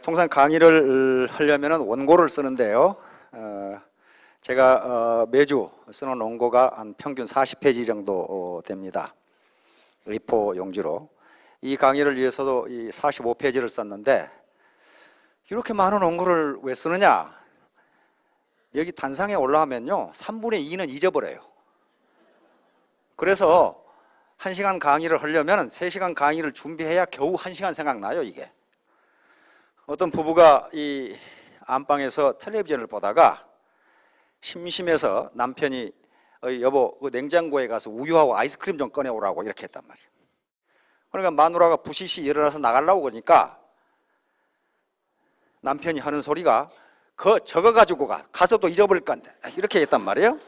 통상 강의를 하려면 원고를 쓰는데요. 제가 매주 쓰는 원고가 한 평균 40페이지 정도 됩니다. A4 용지로. 이 강의를 위해서도 이 45페이지를 썼는데 이렇게 많은 원고를 왜 쓰느냐? 여기 단상에 올라가면요 3분의 2는 잊어버려요. 그래서 1시간 강의를 하려면 3시간 강의를 준비해야 겨우 1시간 생각나요. 이게 어떤 부부가 이 안방에서 텔레비전을 보다가 심심해서 남편이 여보 그 냉장고에 가서 우유하고 아이스크림 좀 꺼내오라고 이렇게 했단 말이에요. 그러니까 마누라가 부시시 일어나서 나가려고 그러니까 남편이 하는 소리가 저거 가지고 가서 또 잊어버릴 건데 이렇게 했단 말이에요.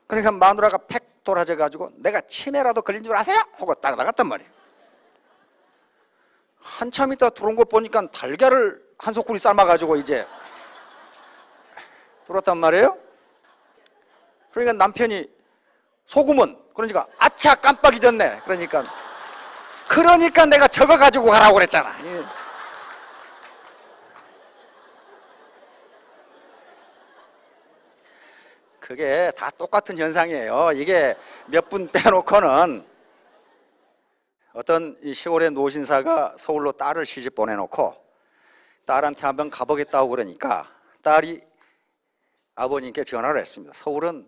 그러니까 마누라가 팩 돌아져 가지고 내가 치매라도 걸린 줄 아세요? 하고 딱 나갔단 말이에요. 한참 있다 들어온 거 보니까 달걀을 한 소쿠리 삶아가지고 이제 들어왔단 말이에요. 그러니까 남편이 소금은 그러니까 아차 깜빡 잊었네. 그러니까 내가 저거 가지고 가라고 그랬잖아. 그게 다 똑같은 현상이에요. 이게 몇 분 빼놓고는 어떤 시골의 노신사가 서울로 딸을 시집 보내놓고 딸한테 한번 가보겠다고 그러니까 딸이 아버님께 전화를 했습니다. 서울은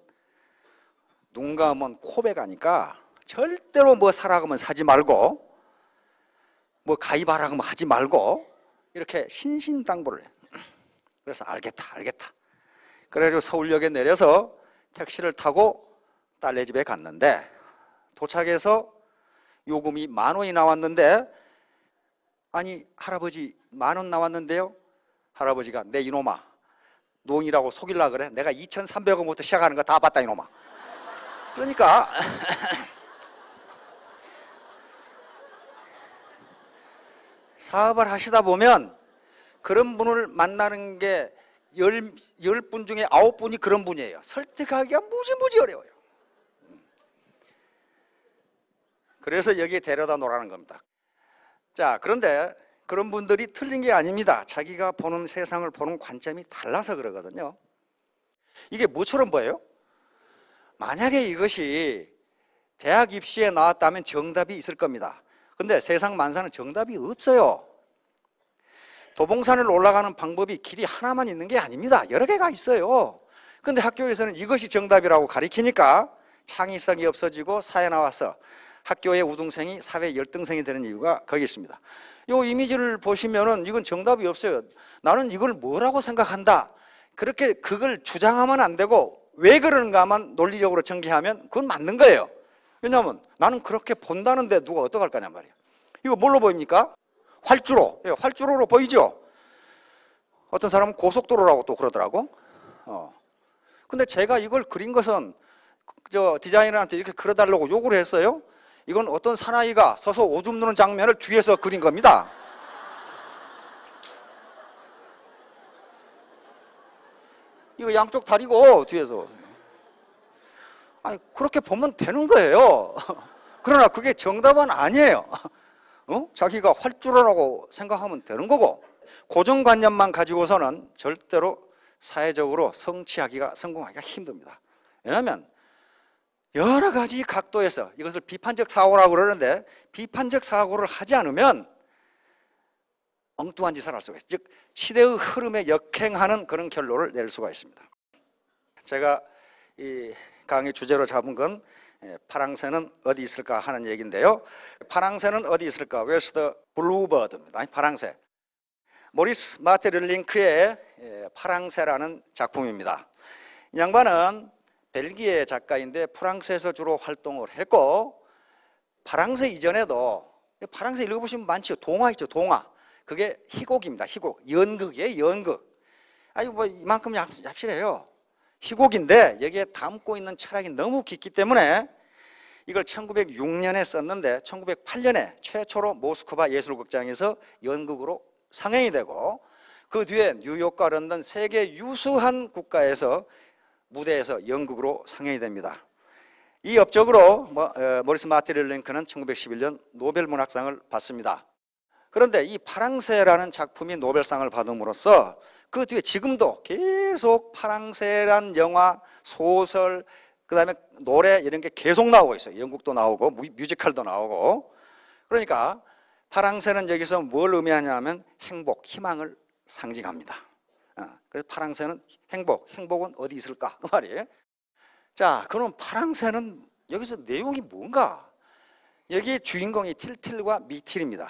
눈 감으면 코베 가니까 절대로 뭐 사라고 하면 사지 말고 뭐 가입하라고 하면 하지 말고 이렇게 신신당부를 해요. 그래서 알겠다. 그래가지고 서울역에 내려서 택시를 타고 딸네 집에 갔는데 도착해서 요금이 10,000원이 나왔는데 아니 할아버지 10,000원 나왔는데요. 할아버지가 내 이놈아 농이라고 속일라 그래? 내가 2,300원부터 시작하는 거 다 봤다 이놈아. 그러니까 사업을 하시다 보면 그런 분을 만나는 게 10분 중에 9분이 그런 분이에요. 설득하기가 무지무지 어려워요. 그래서 여기에 데려다 놓으라는 겁니다. 자, 그런데 그런 분들이 틀린 게 아닙니다. 자기가 보는 세상을 보는 관점이 달라서 그러거든요. 이게 뭐처럼 보여요? 만약에 이것이 대학 입시에 나왔다면 정답이 있을 겁니다. 근데 세상 만사는 정답이 없어요. 도봉산을 올라가는 방법이 길이 하나만 있는 게 아닙니다. 여러 개가 있어요. 근데 학교에서는 이것이 정답이라고 가리키니까 창의성이 없어지고 사회 나와서 학교의 우등생이 사회 열등생이 되는 이유가 거기 있습니다. 이 이미지를 보시면은 이건 정답이 없어요. 나는 이걸 뭐라고 생각한다. 그렇게 그걸 주장하면 안 되고 왜 그러는가만 논리적으로 전개하면 그건 맞는 거예요. 왜냐하면 나는 그렇게 본다는데 누가 어떡할 거냔 말이에요. 이거 뭘로 보입니까? 활주로. 활주로로 보이죠? 어떤 사람은 고속도로라고 또 그러더라고. 근데 제가 이걸 그린 것은 저 디자이너한테 이렇게 그려달라고 요구를 했어요. 이건 어떤 사나이가 서서 오줌 누는 장면을 뒤에서 그린 겁니다. 이거 양쪽 다리고 뒤에서. 아니 그렇게 보면 되는 거예요. 그러나 그게 정답은 아니에요. 자기가 활주로라고 생각하면 되는 거고 고정관념만 가지고서는 절대로 사회적으로 성공하기가 힘듭니다. 왜냐하면 여러 가지 각도에서 이것을 비판적 사고라고 그러는데 비판적 사고를 하지 않으면 엉뚱한 짓을 할 수가 있어요. 즉 시대의 흐름에 역행하는 그런 결론을 낼 수가 있습니다. 제가 이 강의 주제로 잡은 건 파랑새는 어디 있을까 하는 얘기인데요. 파랑새는 어디 있을까? Where's the bluebird입니다. 파랑새. 모리스 마테를링크의 파랑새라는 작품입니다. 이 양반은 벨기에 작가인데 프랑스에서 주로 활동을 했고 파랑새 이전에도 파랑새 읽어보시면 많죠. 동화 있죠. 동화. 그게 희곡입니다. 희곡. 연극이에요. 연극. 아니 뭐 이만큼 얍실해요. 희곡인데 여기에 담고 있는 철학이 너무 깊기 때문에 이걸 1906년에 썼는데 1908년에 최초로 모스크바 예술극장에서 연극으로 상영이 되고 그 뒤에 뉴욕과 런던 세계 유수한 국가에서 무대에서 연극으로 상영이 됩니다. 이 업적으로 모리스 마테를링크는 1911년 노벨 문학상을 받습니다. 그런데 이 파랑새라는 작품이 노벨상을 받음으로써 그 뒤에 지금도 계속 파랑새란 영화, 소설, 그 다음에 노래 이런 게 계속 나오고 있어요. 영국도 나오고 뮤지컬도 나오고. 그러니까 파랑새는 여기서 뭘 의미하냐면 행복, 희망을 상징합니다. 그래서 파랑새는 행복은 어디 있을까? 그 말이에요. 자, 그럼 파랑새는 여기서 내용이 뭔가? 여기 주인공이 틸틸과 미틸입니다.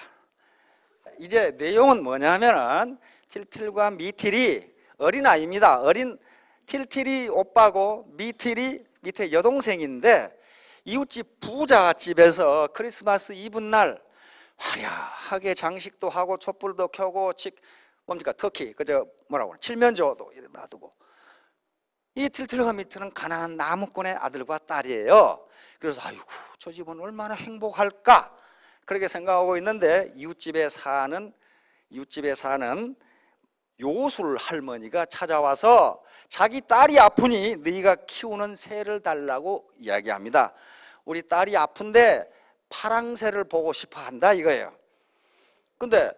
이제 내용은 뭐냐면은 틸틸과 미틸이 어린아이입니다. 어린 틸틸이 오빠고 미틸이 밑에 여동생인데 이웃집 부잣집에서 크리스마스 이브날 화려하게 장식도 하고 촛불도 켜고 뭡니까 터키 그저 뭐라고 그래 칠면조도 이렇게 놔두고 이 틸틸과 미틸은 가난한 나무꾼의 아들과 딸이에요. 그래서 아이고 저 집은 얼마나 행복할까 그렇게 생각하고 있는데 이웃집에 사는 요술 할머니가 찾아와서 자기 딸이 아프니 네가 키우는 새를 달라고 이야기합니다. 우리 딸이 아픈데 파랑새를 보고 싶어 한다 이거예요. 근데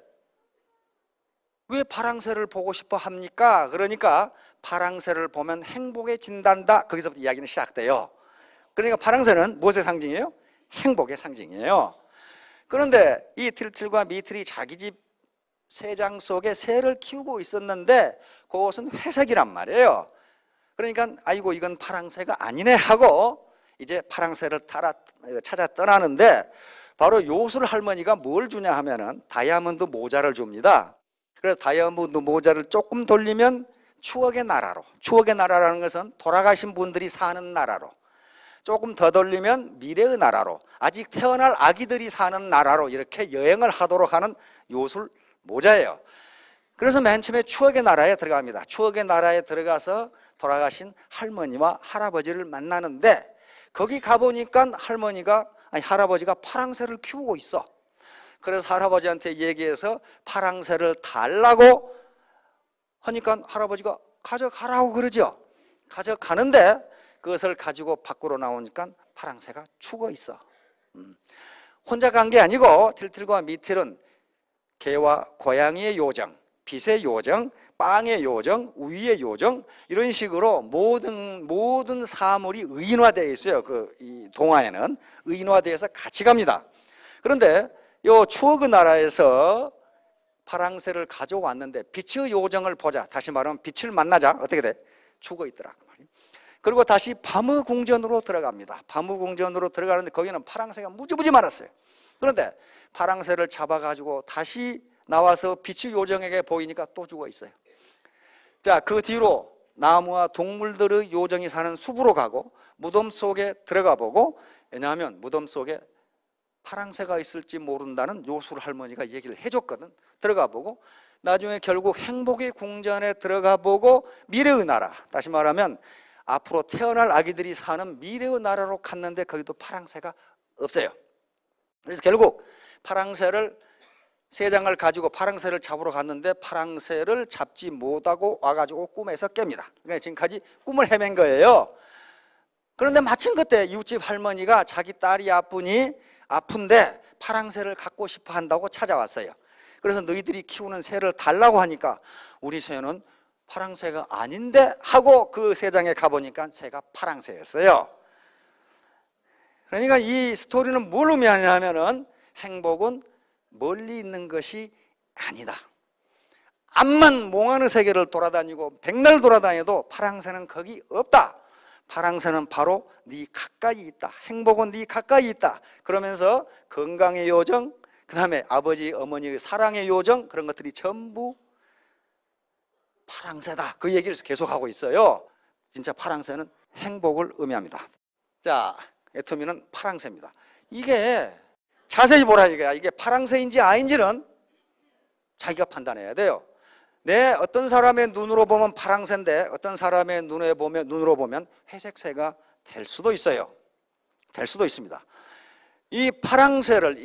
왜 파랑새를 보고 싶어 합니까? 그러니까 파랑새를 보면 행복해진단다. 거기서부터 이야기는 시작돼요. 그러니까 파랑새는 무엇의 상징이에요? 행복의 상징이에요. 그런데 이 틸틸과 미틸이 자기 집 새장 속에 새를 키우고 있었는데 그것은 회색이란 말이에요. 그러니까 아이고 이건 파랑새가 아니네 하고 이제 파랑새를 찾아 떠나는데 바로 요술 할머니가 뭘 주냐 하면은 다이아몬드 모자를 줍니다. 그래서 다이아몬드 모자를 조금 돌리면 추억의 나라로, 추억의 나라라는 것은 돌아가신 분들이 사는 나라로, 조금 더 돌리면 미래의 나라로, 아직 태어날 아기들이 사는 나라로 이렇게 여행을 하도록 하는 요술 모자예요. 그래서 맨 처음에 추억의 나라에 들어갑니다. 추억의 나라에 들어가서 돌아가신 할머니와 할아버지를 만나는데 거기 가보니까 할아버지가 파랑새를 키우고 있어. 그래서 할아버지한테 얘기해서 파랑새를 달라고 하니까 할아버지가 가져가라고 그러죠. 가져가는데 그것을 가지고 밖으로 나오니까 파랑새가 죽어 있어. 혼자 간 게 아니고 틸틸과 미틸은 개와 고양이의 요정, 빛의 요정, 빵의 요정, 우유의 요정 이런 식으로 모든 사물이 의인화되어 있어요. 이 동화에는 의인화되어서 같이 갑니다. 그런데 이 추억의 나라에서 파랑새를 가져왔는데 빛의 요정을 보자. 다시 말하면 빛을 만나자. 어떻게 돼? 죽어 있더라. 그리고 다시 밤의 궁전으로 들어갑니다. 밤의 궁전으로 들어가는데 거기는 파랑새가 무지무지 많았어요. 그런데 파랑새를 잡아가지고 다시 나와서 빛의 요정에게 보이니까 또 죽어 있어요. 자, 그 뒤로 나무와 동물들의 요정이 사는 숲으로 가고 무덤 속에 들어가 보고, 왜냐하면 무덤 속에 파랑새가 있을지 모른다는 요술 할머니가 얘기를 해줬거든. 들어가 보고 나중에 결국 행복의 궁전에 들어가 보고 미래의 나라, 다시 말하면 앞으로 태어날 아기들이 사는 미래의 나라로 갔는데 거기도 파랑새가 없어요. 그래서 결국 새장을 가지고 파랑새를 잡으러 갔는데 파랑새를 잡지 못하고 와가지고 꿈에서 깹니다. 그러니까 지금까지 꿈을 헤맨 거예요. 그런데 마침 그때 이웃집 할머니가 자기 딸이 아픈데 파랑새를 갖고 싶어 한다고 찾아왔어요. 그래서 너희들이 키우는 새를 달라고 하니까 우리 새는 파랑새가 아닌데 하고 그 새장에 가보니까 새가 파랑새였어요. 그러니까 이 스토리는 뭘 의미하냐면은 행복은 멀리 있는 것이 아니다. 암만 몽환의 세계를 돌아다니고 백날 돌아다녀도 파랑새는 거기 없다. 파랑새는 바로 네 가까이 있다. 행복은 네 가까이 있다. 그러면서 건강의 요정, 그 다음에 아버지 어머니의 사랑의 요정, 그런 것들이 전부 파랑새다. 그 얘기를 계속하고 있어요. 진짜 파랑새는 행복을 의미합니다. 자, 애터미는 파랑새입니다. 이게 자세히 보라 이거야. 이게 파랑새인지 아닌지는 자기가 판단해야 돼요. 어떤 사람의 눈으로 보면 파랑새인데 어떤 사람의 눈으로 보면 회색새가 될 수도 있어요. 될 수도 있습니다. 이 파랑새를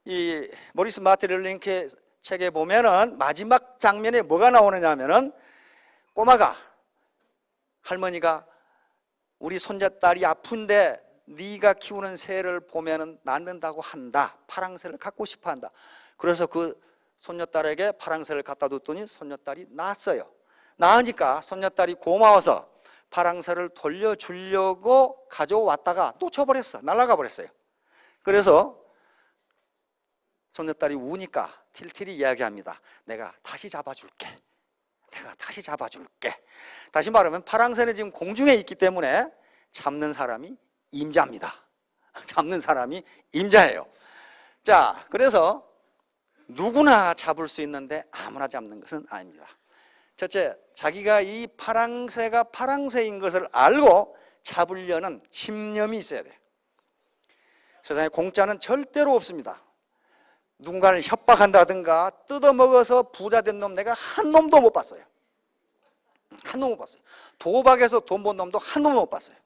이 모리스 마티렐링크의 책에 보면은 마지막 장면에 뭐가 나오느냐면은 꼬마가 할머니가 우리 손자딸이 아픈데 네가 키우는 새를 보면은 낫는다고 한다. 파랑새를 갖고 싶어 한다. 그래서 그 손녀딸에게 파랑새를 갖다 뒀더니 손녀딸이 낳았어요. 낳으니까 손녀딸이 고마워서 파랑새를 돌려주려고 가져왔다가 놓쳐버렸어. 날아가 버렸어요. 그래서 손녀딸이 우니까 틸틸이 이야기합니다. 내가 다시 잡아줄게. 내가 다시 잡아줄게. 다시 말하면 파랑새는 지금 공중에 있기 때문에 잡는 사람이 임자입니다. 잡는 사람이 임자예요. 자, 그래서 누구나 잡을 수 있는데 아무나 잡는 것은 아닙니다. 첫째, 자기가 이 파랑새가 파랑새인 것을 알고 잡으려는 집념이 있어야 돼요. 세상에 공짜는 절대로 없습니다. 누군가를 협박한다든가 뜯어먹어서 부자 된 놈 내가 한 놈도 못 봤어요. 한 놈 못 봤어요. 도박에서 돈 번 놈도 한 놈도 못 봤어요.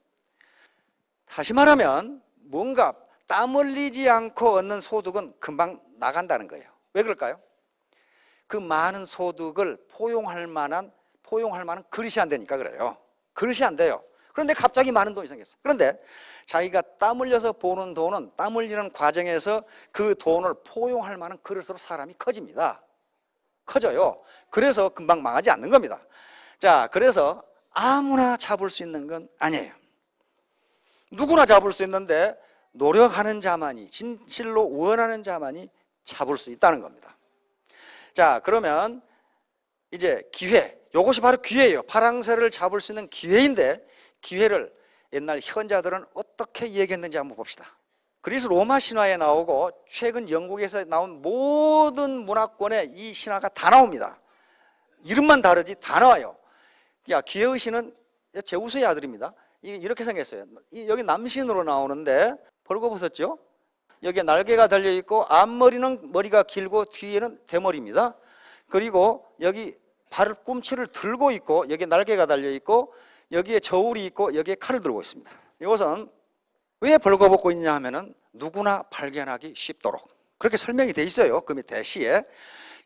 다시 말하면 뭔가 땀 흘리지 않고 얻는 소득은 금방 나간다는 거예요. 왜 그럴까요? 그 많은 소득을 포용할 만한 그릇이 안 되니까 그래요. 그릇이 안 돼요. 그런데 갑자기 많은 돈이 생겼어요. 그런데 자기가 땀 흘려서 버는 돈은 땀 흘리는 과정에서 그 돈을 포용할 만한 그릇으로 사람이 커집니다. 커져요. 그래서 금방 망하지 않는 겁니다. 자, 그래서 아무나 잡을 수 있는 건 아니에요. 누구나 잡을 수 있는데 노력하는 자만이, 진실로 원하는 자만이 잡을 수 있다는 겁니다. 자, 그러면 이제 기회, 이것이 바로 기회예요. 파랑새를 잡을 수 있는 기회인데 기회를 옛날 현자들은 어떻게 얘기했는지 한번 봅시다. 그리스 로마 신화에 나오고 최근 영국에서 나온 모든 문화권에 이 신화가 다 나옵니다. 이름만 다르지 다 나와요. 야, 기회의 신은 제우스의 아들입니다. 이렇게 생겼어요. 여기 남신으로 나오는데 벌거벗었죠? 여기에 날개가 달려있고 앞머리는 머리가 길고 뒤에는 대머리입니다. 그리고 여기 발 꿈치를 들고 있고 여기에 날개가 달려있고 여기에 저울이 있고 여기에 칼을 들고 있습니다. 이것은 왜 벌거벗고 있냐 하면은 누구나 발견하기 쉽도록 그렇게 설명이 돼 있어요. 그 밑에 시에.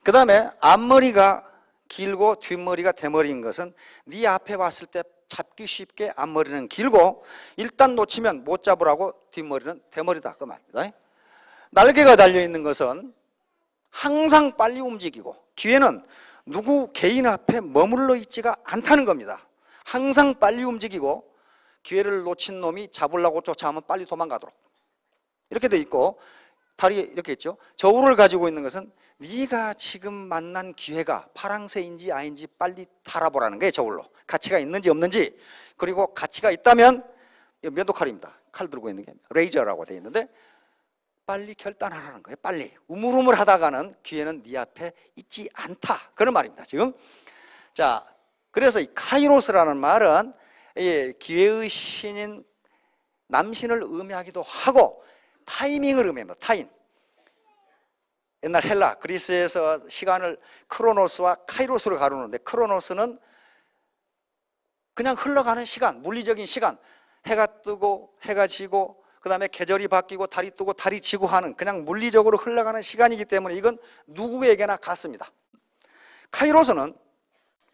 그 다음에 앞머리가 길고 뒷머리가 대머리인 것은 네 앞에 왔을 때 잡기 쉽게 앞머리는 길고 일단 놓치면 못 잡으라고 뒷머리는 대머리다 그 말입니다. 날개가 달려있는 것은 항상 빨리 움직이고 기회는 누구 개인 앞에 머물러 있지가 않다는 겁니다. 항상 빨리 움직이고 기회를 놓친 놈이 잡으려고 쫓아오면 빨리 도망가도록 이렇게 돼 있고 다리 이렇게 있죠. 저울을 가지고 있는 것은 네가 지금 만난 기회가 파랑새인지 아닌지 빨리 달아보라는 거예요. 저울로 가치가 있는지 없는지. 그리고 가치가 있다면 면도칼입니다. 칼 들고 있는 게 레이저라고 돼 있는데 빨리 결단하라는 거예요. 빨리. 우물우물 하다가는 기회는 네 앞에 있지 않다 그런 말입니다. 지금 자, 그래서 이 카이로스라는 말은 기회의 신인 남신을 의미하기도 하고 타이밍을 의미합니다. 타임. 옛날 헬라 그리스에서 시간을 크로노스와 카이로스로 가르는데 크로노스는 그냥 흘러가는 시간, 물리적인 시간. 해가 뜨고 해가 지고 그 다음에 계절이 바뀌고 달이 뜨고 달이 지고 하는 그냥 물리적으로 흘러가는 시간이기 때문에 이건 누구에게나 같습니다. 카이로스는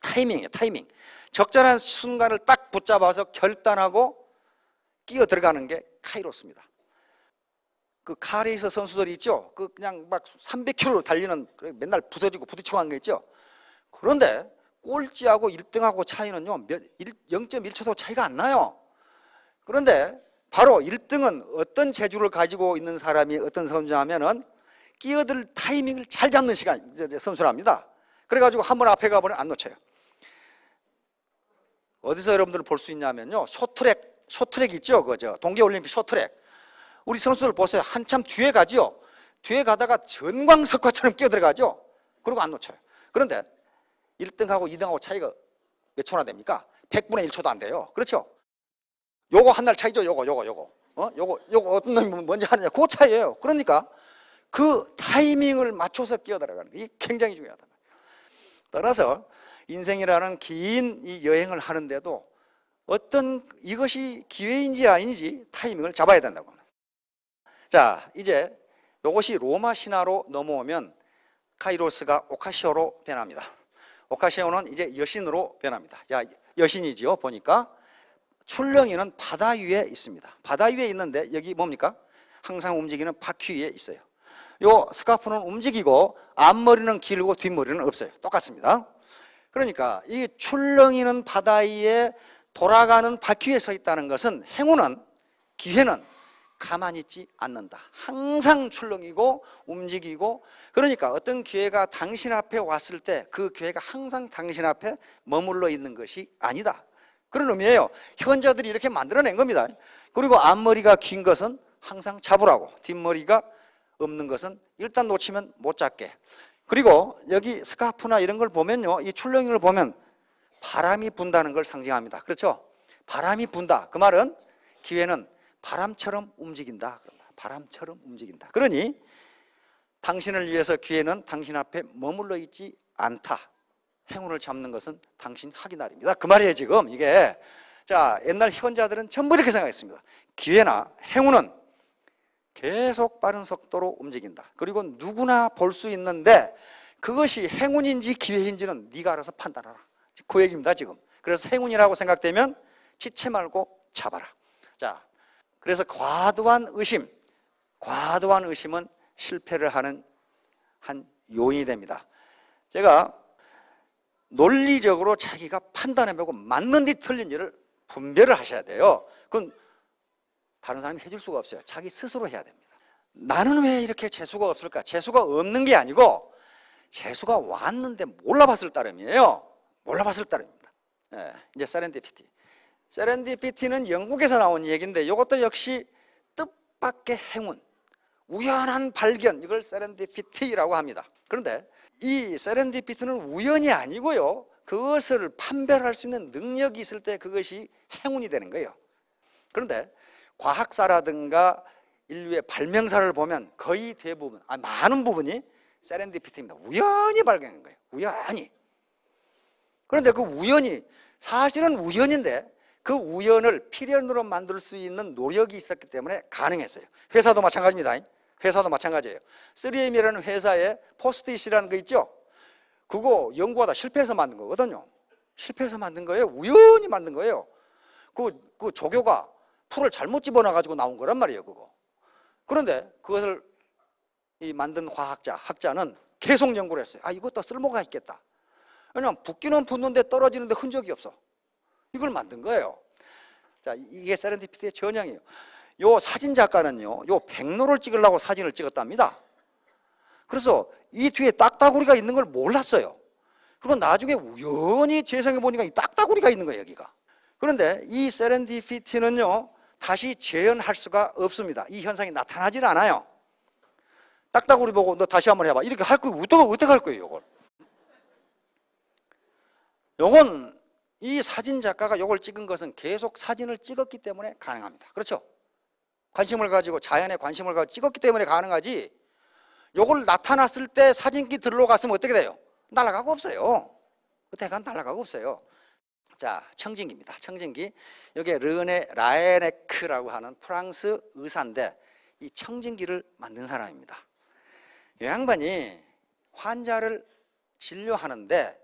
타이밍이에요. 타이밍. 적절한 순간을 딱 붙잡아서 결단하고 끼어 들어가는 게 카이로스입니다. 그 카레이서 선수들이 있죠. 그 그냥 막 300km로 달리는 맨날 부서지고 부딪히고 하는 게 있죠. 그런데 꼴찌하고 1등하고 차이는요 0.1초도 차이가 안 나요. 그런데 바로 1등은 어떤 재주를 가지고 있는 사람이 어떤 선수냐면은 끼어들 타이밍을 잘 잡는 시간 선수랍니다. 그래가지고 한번 앞에 가보면 안 놓쳐요. 어디서 여러분들 볼 수 있냐면요 쇼트랙 있죠. 그죠? 동계올림픽 쇼트랙. 우리 선수들 보세요. 한참 뒤에 가죠. 뒤에 가다가 전광석화처럼 끼어들어가죠. 그리고 안 놓쳐요. 그런데 1등하고 2등하고 차이가 몇 초나 됩니까? 100분의 1초도 안 돼요. 그렇죠? 요거 한 날 차이죠. 요거 어떤 놈이 먼저 하느냐 그 차이예요. 그러니까 그 타이밍을 맞춰서 끼어들어가는 게 굉장히 중요하다. 따라서 인생이라는 긴 이 여행을 하는데도 어떤 이것이 기회인지 아닌지 타이밍을 잡아야 된다고 합니다. 자, 이제 이것이 로마 신화로 넘어오면 카이로스가 오카시오로 변합니다. 오카시오는 이제 여신으로 변합니다. 자, 여신이지요. 보니까 출렁이는 바다 위에 있습니다. 바다 위에 있는데 여기 뭡니까? 항상 움직이는 바퀴 위에 있어요. 요 스카프는 움직이고 앞머리는 길고 뒷머리는 없어요. 똑같습니다. 그러니까 이 출렁이는 바다 위에 돌아가는 바퀴에 서 있다는 것은 행운은, 기회는 가만히 있지 않는다. 항상 출렁이고 움직이고, 그러니까 어떤 기회가 당신 앞에 왔을 때 그 기회가 항상 당신 앞에 머물러 있는 것이 아니다. 그런 의미예요. 현자들이 이렇게 만들어낸 겁니다. 그리고 앞머리가 긴 것은 항상 잡으라고, 뒷머리가 없는 것은 일단 놓치면 못 잡게. 그리고 여기 스카프나 이런 걸 보면요, 이 출렁이를 보면 바람이 분다는 걸 상징합니다. 그렇죠? 바람이 분다. 그 말은 기회는 바람처럼 움직인다. 바람처럼 움직인다. 그러니 당신을 위해서 기회는 당신 앞에 머물러 있지 않다. 행운을 잡는 것은 당신 학이날입니다. 그 말이에요, 지금 이게. 자, 옛날 현자들은 전부 이렇게 생각했습니다. 기회나 행운은 계속 빠른 속도로 움직인다. 그리고 누구나 볼 수 있는데 그것이 행운인지 기회인지는 네가 알아서 판단하라. 그 얘기입니다, 지금. 그래서 행운이라고 생각되면 지체 말고 잡아라. 자, 그래서 과도한 의심은 실패를 하는 한 요인이 됩니다. 제가 논리적으로 자기가 판단해보고 맞는지 틀린지를 분별을 하셔야 돼요. 그건 다른 사람이 해줄 수가 없어요. 자기 스스로 해야 됩니다. 나는 왜 이렇게 재수가 없을까? 재수가 없는 게 아니고 재수가 왔는데 몰라봤을 따름이에요. 몰라봤을 따름입니다. 네, 이제 세렌디피티. 세렌디피티는 영국에서 나온 얘기인데 이것도 역시 뜻밖의 행운, 우연한 발견, 이걸 세렌디피티라고 합니다. 그런데 이 세렌디피티는 우연이 아니고요, 그것을 판별할 수 있는 능력이 있을 때 그것이 행운이 되는 거예요. 그런데 과학사라든가 인류의 발명사를 보면 거의 대부분, 많은 부분이 세렌디피티입니다. 우연히 발견한 거예요. 우연히. 그런데 그 우연이 사실은 우연인데 그 우연을 필연으로 만들 수 있는 노력이 있었기 때문에 가능했어요. 회사도 마찬가지입니다. 회사도 마찬가지예요. 3M이라는 회사에 포스트잇이라는 거 있죠? 그거 연구하다 실패해서 만든 거거든요. 실패해서 만든 거예요. 우연히 만든 거예요. 그 조교가 풀을 잘못 집어넣어가지고 나온 거란 말이에요, 그거. 그런데 그것을 만든 학자는 계속 연구를 했어요. 이것도 쓸모가 있겠다. 왜냐하면 붓기는 붓는데 떨어지는데 흔적이 없어. 이걸 만든 거예요. 자, 이게 세렌디피티의 전형이에요. 요 사진 작가는요, 요 백로를 찍으려고 사진을 찍었답니다. 그래서 이 뒤에 딱따구리가 있는 걸 몰랐어요. 그리고 나중에 우연히 재생해 보니까 이 딱따구리가 있는 거예요, 여기가. 그런데 이 세렌디피티는요, 다시 재현할 수가 없습니다. 이 현상이 나타나질 않아요. 딱따구리 보고 너 다시 한번 해봐. 이렇게 할 거예요. 어떻게 할 거예요, 이걸? 요건 이 사진 작가가 요걸 찍은 것은 계속 사진을 찍었기 때문에 가능합니다. 그렇죠? 관심을 가지고, 자연에 관심을 가지고 찍었기 때문에 가능하지, 요걸 나타났을 때 사진기 들러 갔으면 어떻게 돼요? 날아가고 없어요. 그때가 날아가고 없어요. 자, 청진기입니다. 청진기. 이게 르네 라에네크라고 하는 프랑스 의사인데 이 청진기를 만든 사람입니다. 이 양반이 환자를 진료하는데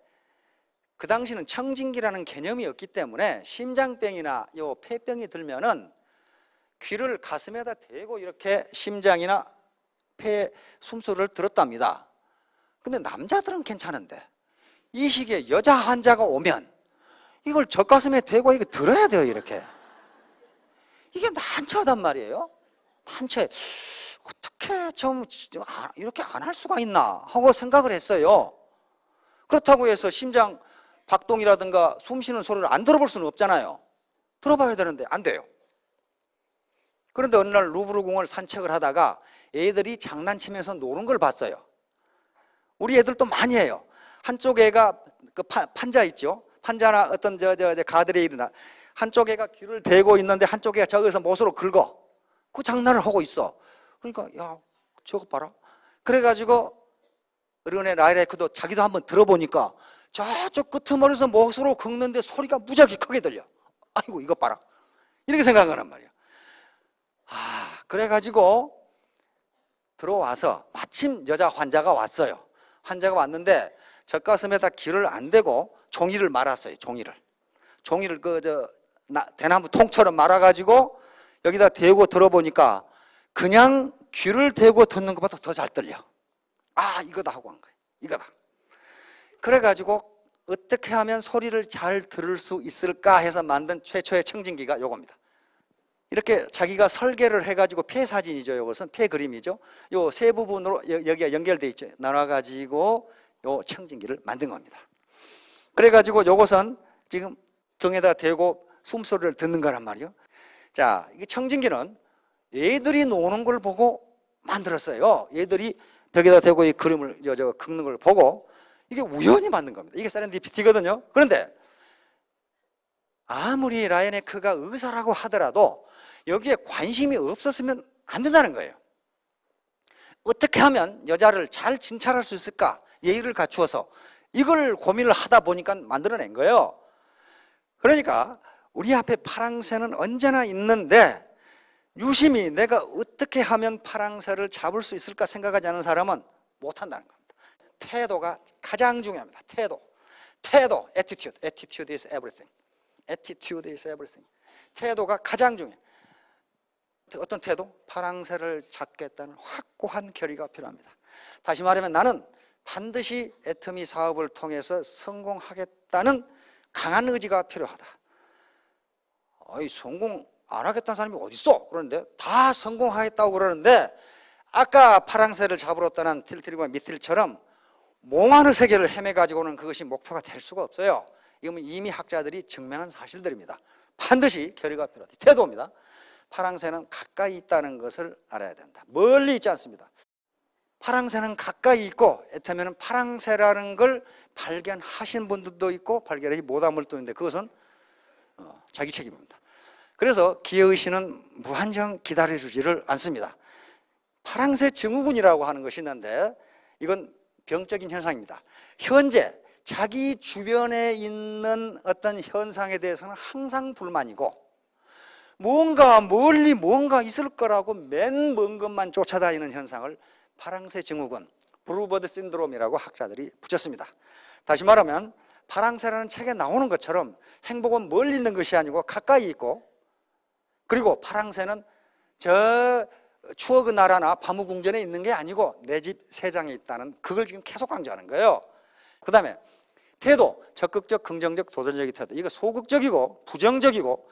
그 당시는 청진기라는 개념이 없기 때문에 심장병이나 요 폐병이 들면은 귀를 가슴에다 대고 이렇게 심장이나 폐 숨소리를 들었답니다. 근데 남자들은 괜찮은데 이 시기에 여자 환자가 오면 이걸 젖가슴에 대고 이거 들어야 돼요, 이렇게. 이게 난처하단 말이에요. 난처해. 어떻게 좀 이렇게 안 할 수가 있나 하고 생각을 했어요. 그렇다고 해서 심장 박동이라든가 숨 쉬는 소리를 안 들어볼 수는 없잖아요. 들어봐야 되는데 안 돼요. 그런데 어느 날 루브르 궁을 산책을 하다가 애들이 장난치면서 노는 걸 봤어요. 우리 애들도 많이 해요. 한쪽 애가 그 판자 있죠? 판자나 어떤 가들에 일어나 한쪽 애가 귀를 대고 있는데 한쪽 애가 저기서 못으로 긁어. 그 장난을 하고 있어. 그러니까 야, 저거 봐라. 그래가지고 르네 라이레크도 자기도 한번 들어보니까 저쪽 끄트머리에서 못으로 긁는데 소리가 무지하게 크게 들려. 아이고, 이거 봐라. 이렇게 생각하란 말이야. 그래가지고 들어와서 마침 여자 환자가 왔어요. 환자가 왔는데 젖가슴에다 귀를 안 대고 종이를 말았어요. 종이를 대나무 통처럼 말아가지고 여기다 대고 들어보니까 그냥 귀를 대고 듣는 것보다 더 잘 들려. 아, 이거다 하고 한 거예요. 이거다. 그래가지고 어떻게 하면 소리를 잘 들을 수 있을까 해서 만든 최초의 청진기가 요겁니다. 이렇게 자기가 설계를 해가지고 폐 사진이죠. 이것은 폐 그림이죠. 요 세 부분으로 여기가 연결되어 있죠. 나눠가지고 요 청진기를 만든 겁니다. 그래가지고 요것은 지금 등에다 대고 숨소리를 듣는 거란 말이에요. 자, 이 청진기는 얘들이 노는 걸 보고 만들었어요. 얘들이 벽에다 대고 이 그림을 긁는 걸 보고 이게 우연히 만든 겁니다. 이게 세렌디피티거든요. 그런데 아무리 라이네크가 의사라고 하더라도 여기에 관심이 없었으면 안 된다는 거예요. 어떻게 하면 여자를 잘 진찰할 수 있을까? 예의를 갖추어서 이걸 고민을 하다 보니까 만들어낸 거예요. 그러니까 우리 앞에 파랑새는 언제나 있는데 유심히 내가 어떻게 하면 파랑새를 잡을 수 있을까 생각하지 않은 사람은 못한다는 겁니다. 태도가 가장 중요합니다. 태도, attitude. Attitude is everything. Attitude is everything. 태도가 가장 중요해요. 어떤 태도? 파랑새를 잡겠다는 확고한 결의가 필요합니다. 다시 말하면 나는 반드시 애터미 사업을 통해서 성공하겠다는 강한 의지가 필요하다. 성공 안 하겠다는 사람이 어디 있어? 그런데 다 성공하겠다고 그러는데 아까 파랑새를 잡으러 떠난 틸트리와 미틸처럼 몽환의 세계를 헤매가지고는 그것이 목표가 될 수가 없어요. 이건 이미 학자들이 증명한 사실들입니다. 반드시 결의가 필요하다. 태도입니다. 파랑새는 가까이 있다는 것을 알아야 된다. 멀리 있지 않습니다. 파랑새는 가까이 있고 애터미는 파랑새라는 걸 발견하신 분들도 있고 발견하지 못한 분도 있는데 그것은 자기 책임입니다. 그래서 기어의신은 무한정 기다려주지를 않습니다. 파랑새 증후군이라고 하는 것이 있는데 이건 병적인 현상입니다. 현재 자기 주변에 있는 어떤 현상에 대해서는 항상 불만이고 뭔가 멀리 뭔가 있을 거라고 맨 먼 것만 쫓아다니는 현상을 파랑새 증후군, 브루버드 신드롬이라고 학자들이 붙였습니다. 다시 말하면 파랑새라는 책에 나오는 것처럼 행복은 멀리 있는 것이 아니고 가까이 있고 그리고 파랑새는 저 추억의 나라나 바무궁전에 있는 게 아니고 내 집 세장에 있다는 그걸 지금 계속 강조하는 거예요. 그 다음에 태도, 적극적, 긍정적, 도전적인 태도. 이거 소극적이고 부정적이고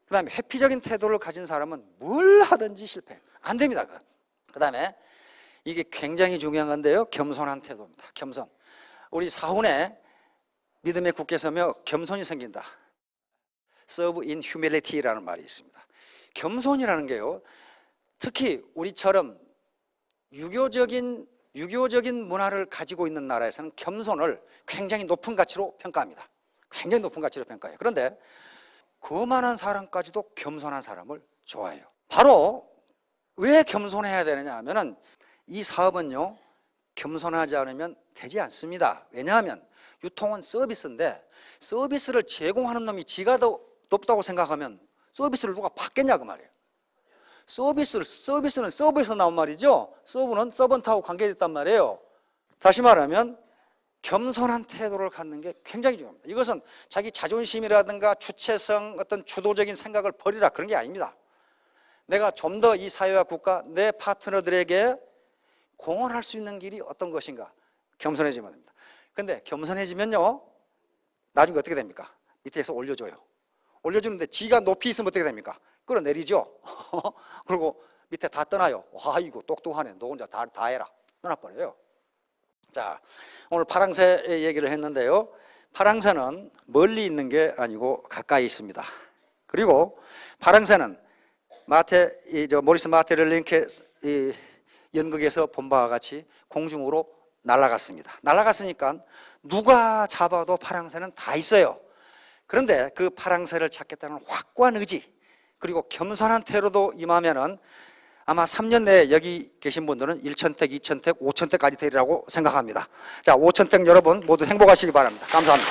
그 다음에 회피적인 태도를 가진 사람은 뭘 하든지 실패해요. 안 됩니다. 그 다음에 이게 굉장히 중요한 건데요. 겸손한 태도입니다. 겸손. 우리 사훈에 믿음의 굳게 서며 겸손이 생긴다. Serve in humility라는 말이 있습니다. 겸손이라는 게요. 특히 우리처럼 유교적인 문화를 가지고 있는 나라에서는 겸손을 굉장히 높은 가치로 평가합니다. 굉장히 높은 가치로 평가해요. 그런데 거만한 사람까지도 겸손한 사람을 좋아해요. 바로 왜 겸손해야 되느냐 하면은 이 사업은요 겸손하지 않으면 되지 않습니다. 왜냐하면 유통은 서비스인데 서비스를 제공하는 놈이 지가 더 높다고 생각하면 서비스를 누가 받겠냐 그 말이에요. 서비스는 서브에서 나온 말이죠. 서브는 서번트하고 관계됐단 말이에요. 다시 말하면 겸손한 태도를 갖는 게 굉장히 중요합니다. 이것은 자기 자존심이라든가 주체성, 어떤 주도적인 생각을 버리라 그런 게 아닙니다. 내가 좀 더 이 사회와 국가, 내 파트너들에게 공헌할 수 있는 길이 어떤 것인가 겸손해지면 됩니다. 그런데 겸손해지면요 나중에 어떻게 됩니까? 밑에서 올려줘요. 올려주는데 지가 높이 있으면 어떻게 됩니까? 끌어내리죠. 그리고 밑에 다 떠나요. 와 이거 똑똑하네. 너 혼자 다 해라. 떠나버려요. 자, 오늘 파랑새 얘기를 했는데요. 파랑새는 멀리 있는 게 아니고 가까이 있습니다. 그리고 파랑새는 모리스 마테를링케 연극에서 본 바와 같이 공중으로 날아갔습니다. 날아갔으니까 누가 잡아도 파랑새는 다 있어요. 그런데 그 파랑새를 찾겠다는 확고한 의지 그리고 겸손한 태도도 임하면은 아마 3년 내에 여기 계신 분들은 1,000택, 2,000택, 5,000택까지 되리라고 생각합니다. 자, 5,000택 여러분 모두 행복하시기 바랍니다. 감사합니다.